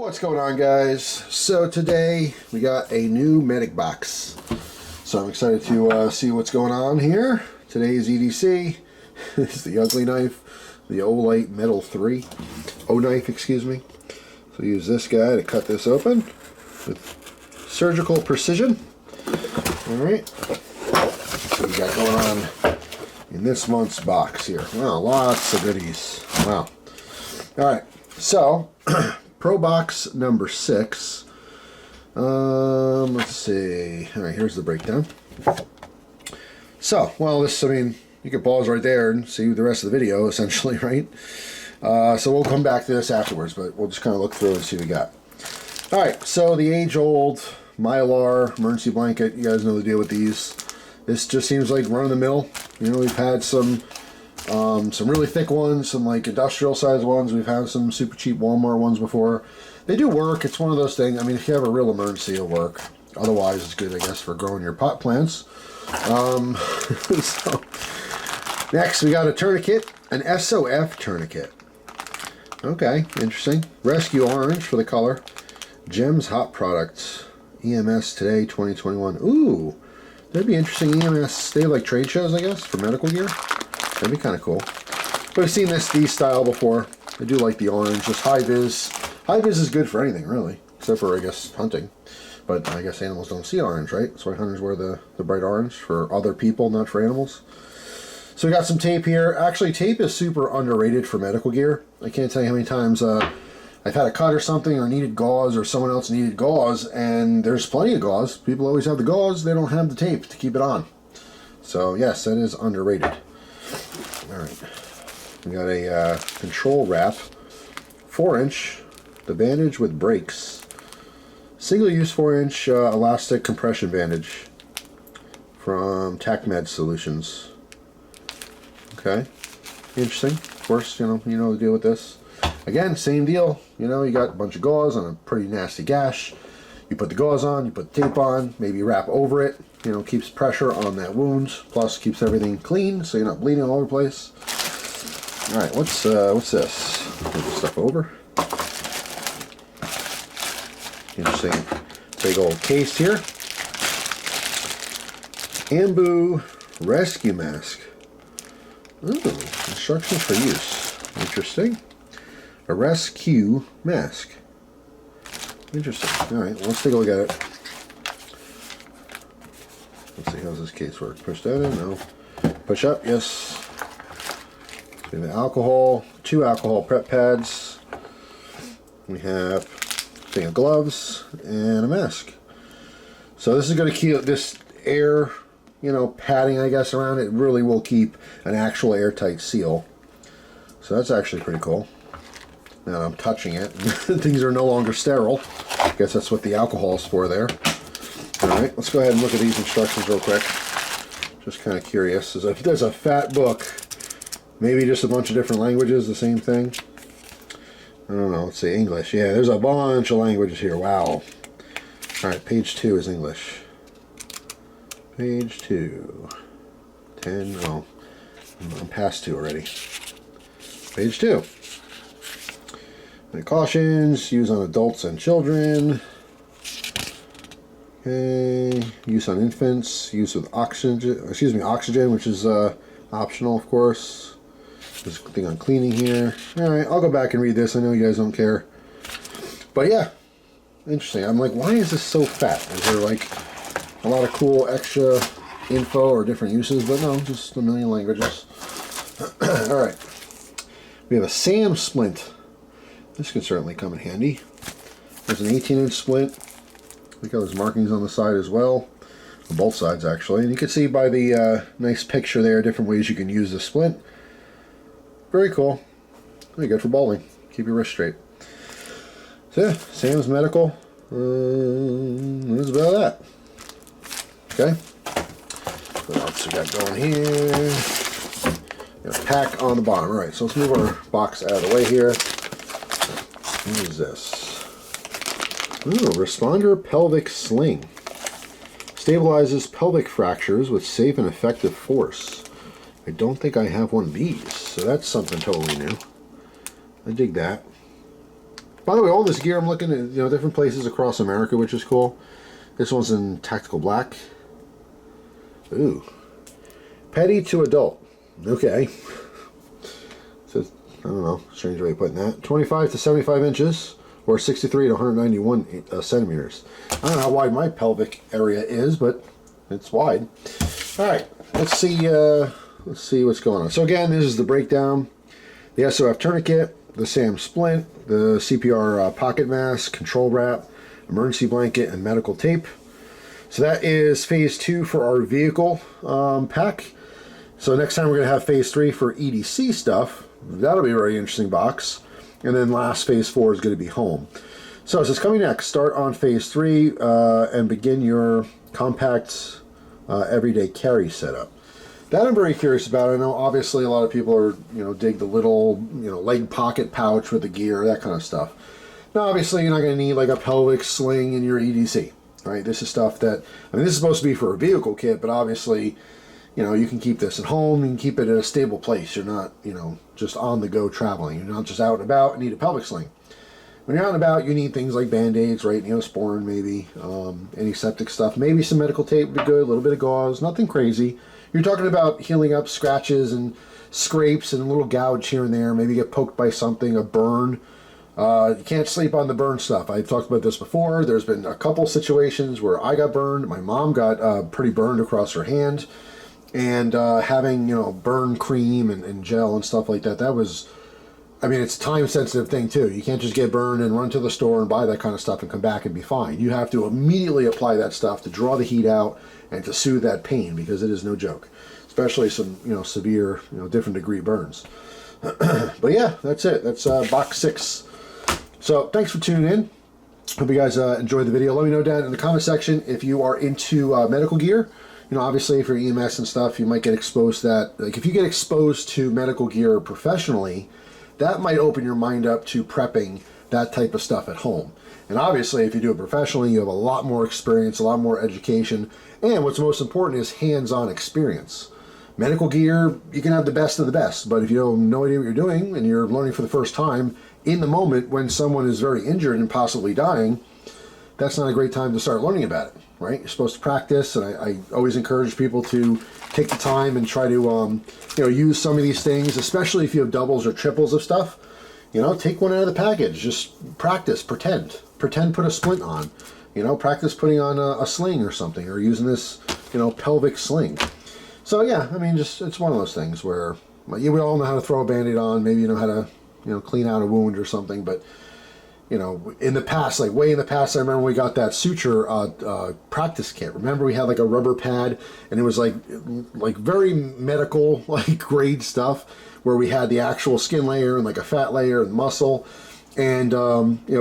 What's going on, guys? So today we got a new medic box, so I'm excited to see what's going on here. Today's EDC is the ugly knife, the Olight Metal 3 O-knife, excuse me. So use this guy to cut this open with surgical precision. Alright, what we got going on in this month's box here? Wow, lots of goodies. Wow. Alright, so Pro box number 6. Let's see. All right, here's the breakdown. So, well, this, I mean, you can pause right there and see the rest of the video, essentially, right? So we'll come back to this afterwards, but we'll just kind of look through and see what we got. All right, so the age-old Mylar emergency blanket. You guys know the deal with these. This just seems like run-of-the-mill. You know, we've had some really thick ones, some like industrial size ones. We've had some super cheap Walmart ones before. They do work. It's one of those things. I mean, if you have a real emergency, it'll work. Otherwise, it's good, I guess, for growing your pot plants. So next, we got a tourniquet, an SOF tourniquet. Okay, interesting. Rescue orange for the color. Gems Hot Products. EMS Today 2021. Ooh, that'd be interesting. EMS, they have like trade shows, I guess, for medical gear. That'd be kind of cool. But I've seen these style before. I do like the orange. Just high vis. High vis is good for anything, really, except for, I guess, hunting. But I guess animals don't see orange, right? That's why hunters wear the bright orange for other people, not for animals. So we got some tape here. Actually, tape is super underrated for medical gear. I can't tell you how many times I've had a cut or something, or needed gauze, or someone else needed gauze, and there's plenty of gauze. People always have the gauze. They don't have the tape to keep it on. So yes, that is underrated. Alright, we got a control wrap, 4-inch, the bandage with brakes, single-use 4-inch elastic compression bandage from TacMed Solutions. Okay, interesting. Of course, you know the deal with this. Again, same deal. You know, you got a bunch of gauze on a pretty nasty gash. You put the gauze on, you put the tape on, maybe you wrap over it. You know, keeps pressure on that wound, plus keeps everything clean, so you're not bleeding all over the place. All right, what's this? Move this stuff over. Interesting, big old case here. Ambu rescue mask. Ooh, instructions for use. Interesting. A rescue mask. Interesting. All right, well, let's take a look at it. Let's see, how's this case work? Push that in? No. Push up? Yes. We have alcohol, 2 alcohol prep pads. We have a thing of gloves and a mask. So this is going to keep this air, padding, I guess, around it. It really will keep an actual airtight seal. So that's actually pretty cool. Now I'm touching it. Things are no longer sterile. I guess that's what the alcohol is for there. Alright, let's go ahead and look at these instructions real quick. Just kind of curious. There's a fat book. Maybe just a bunch of different languages, the same thing. I don't know. Let's see, English. Yeah, there's a bunch of languages here. Wow. Alright, page 2 is English. Page 2. 10. Oh, I'm past 2 already. Page 2. The cautions, use on adults and children. Okay, use on infants, use with oxygen, which is optional, of course. There's a thing on cleaning here. Alright, I'll go back and read this. I know you guys don't care. But yeah, interesting. I'm like, why is this so fat? Is there like a lot of cool extra info or different uses? But no, just a million languages. Alright, we have a SAM splint. This could certainly come in handy. There's an 18-inch splint. Look how there's markings on the side as well. On both sides, actually. And you can see by the nice picture there, different ways you can use the splint. Very cool. Very good for bowling. Keep your wrist straight. So yeah, Sam's Medical. That's about that. Okay. What else we got going here? Got a pack on the bottom. Alright, so let's move our box out of the way here. What is this? Ooh, Responder Pelvic Sling. Stabilizes pelvic fractures with safe and effective force. I don't think I have one of these, so that's something totally new. I dig that. By the way, all this gear I'm looking at, different places across America, which is cool. This one's in tactical black. Ooh. Petty to adult. Okay. So, I don't know, strange way of putting that. 25 to 75 inches, or 63 to 191 centimeters. I don't know how wide my pelvic area is, but it's wide. All right, let's see what's going on. So again, this is the breakdown. The SOF tourniquet, the SAM splint, the CPR pocket mask, control wrap, emergency blanket, and medical tape. So that is phase 2 for our vehicle pack. So next time we're going to have phase 3 for EDC stuff. That'll be a very interesting box. And then last phase 4 is going to be home. So it says coming next, start on phase 3 and begin your compact everyday carry setup. That I'm very curious about. I know obviously a lot of people are, dig the little, leg pocket pouch with the gear, that kind of stuff. Now obviously you're not going to need like a pelvic sling in your EDC, right? This is stuff that, this is supposed to be for a vehicle kit, but obviously, you can keep this at home, you can keep it at a stable place. You're not, just on the go traveling. You're not just out and about and need a pelvic sling. When you're out and about, you need things like Band-Aids, right? Neosporin maybe, antiseptic stuff, maybe some medical tape would be good, a little bit of gauze, nothing crazy. You're talking about healing up scratches and scrapes and a little gouge here and there, maybe get poked by something, a burn. You can't sleep on the burn stuff. I've talked about this before. There's been a couple situations where I got burned. My mom got pretty burned across her hand. And having, burn cream and gel and stuff like that, that was, it's a time-sensitive thing, too. You can't just get burned and run to the store and buy that kind of stuff and come back and be fine. You have to immediately apply that stuff to draw the heat out and to soothe that pain, because it is no joke. Especially some, severe, different degree burns. But yeah, that's it. That's box 6. So thanks for tuning in. Hope you guys enjoyed the video. Let me know down in the comment section if you are into medical gear. Obviously, if you're EMS and stuff, you might get exposed to that. Like, if you get exposed to medical gear professionally, that might open your mind up to prepping that type of stuff at home. And obviously, if you do it professionally, you have a lot more experience, a lot more education, and what's most important is hands-on experience. Medical gear, you can have the best of the best, but if you have no idea what you're doing and you're learning for the first time, in the moment when someone is very injured and possibly dying, that's not a great time to start learning about it. Right? You're supposed to practice, and I always encourage people to take the time and try to, use some of these things, especially if you have doubles or triples of stuff. Take one out of the package. Just practice, pretend put a splint on. Practice putting on a sling or something, or using this, pelvic sling. So yeah, just it's one of those things where we all know how to throw a Band-Aid on. Maybe you know how to, clean out a wound or something, but in the past, like way in the past, I remember we got that suture practice kit. Remember we had like a rubber pad, and it was like very medical, like grade stuff, where we had the actual skin layer and like a fat layer and muscle, and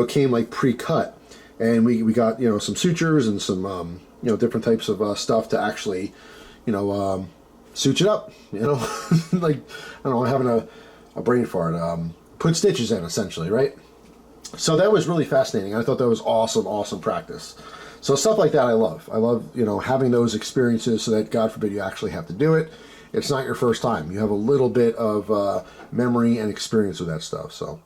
came like pre-cut, and we got some sutures and some different types of stuff to actually suture it up. Like, I don't know, I'm having a brain fart. Put stitches in, essentially, right? So that was really fascinating. I thought that was awesome practice. So stuff like that I love. I love, having those experiences so that, God forbid, you actually have to do it. It's not your first time. You have a little bit of memory and experience with that stuff. So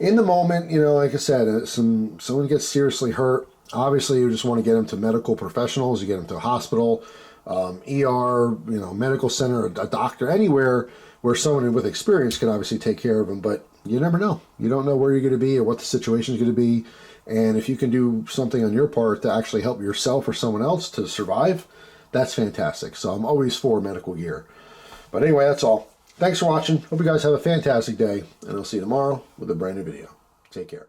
in the moment, like I said, someone gets seriously hurt. Obviously, you just want to get them to medical professionals. You get them to a hospital, ER, medical center, a doctor, anywhere where someone with experience can obviously take care of them. But you never know. You don't know where you're going to be or what the situation is going to be. And if you can do something on your part to actually help yourself or someone else to survive, that's fantastic. So I'm always for medical gear. But anyway, that's all. Thanks for watching. Hope you guys have a fantastic day. And I'll see you tomorrow with a brand new video. Take care.